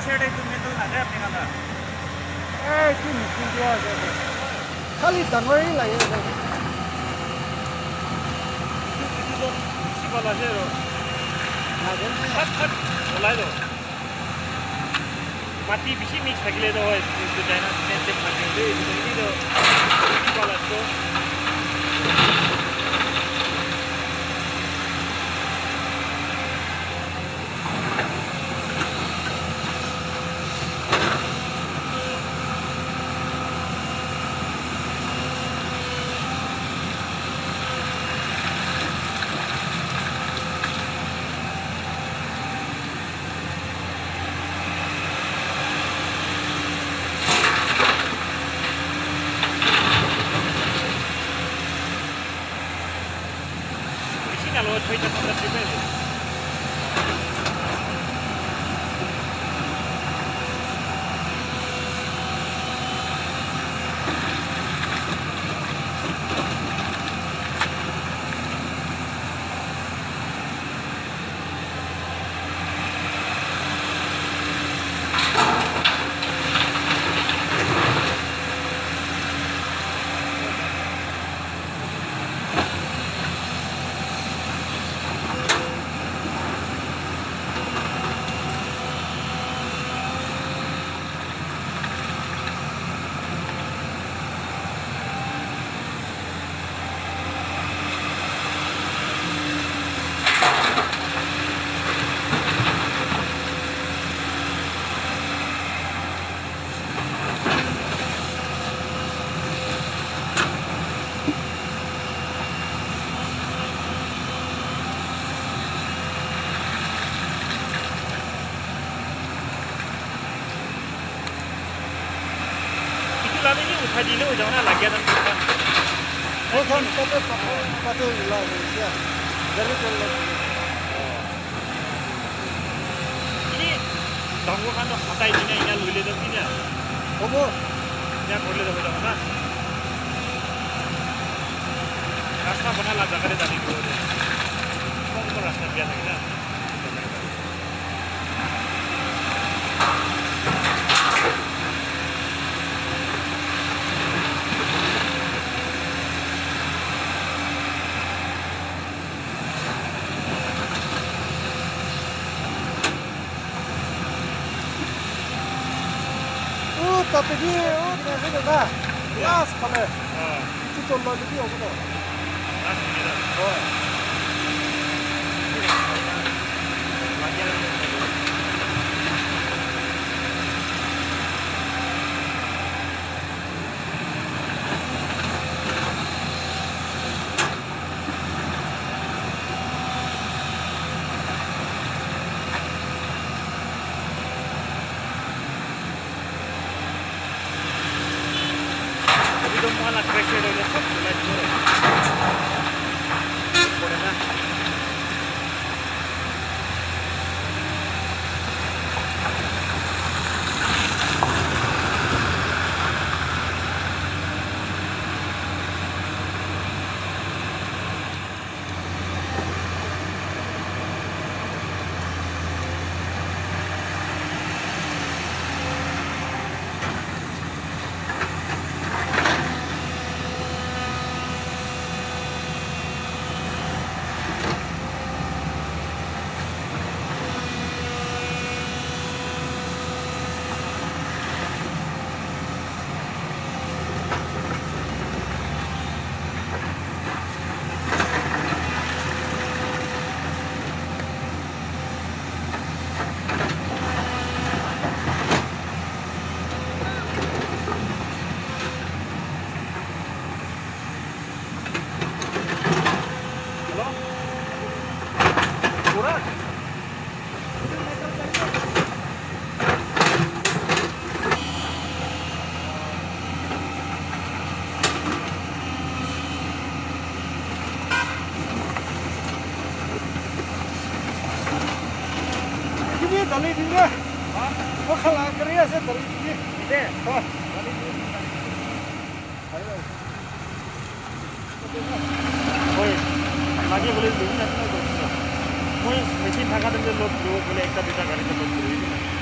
Set एकदम metal नाथे अपने खाना কি মিচিং দিয়া আছে খালি ডাঙৰেই লাগে सिपल আছে আৰু হাত হাত ওলাই দাও মাটি বেছি মিক্স থাকিলে নহয় ডিজাইনাৰ টেপ থাকে দেই এইটো সিপল আছে Kalau cerita tentang cerita itu, lama ini udah dulu jangan lagi ada tempat. Oh kan tapi patu lah ya. Jadi kalau ini tangguh kan tuh kata ini lule tuh ini ya. Oh bu, ya boleh tuh jangan lah. Rasa benar lah jangan tadi dulu deh. Kok rasa biasa kita. tapi dia ni ada dah. Las pada. Itu contoh dia apa tu? Las ni dah. Oh. Malah pressure oleh सब mulai turun. Boleh dah. Dali dia. Kau kalah kerja saya dali dia. Ide. Oh. Oi, lagi boleh dulu nanti nak boleh. Moi mesin thaga dulu boleh ekta duta kali tu boleh.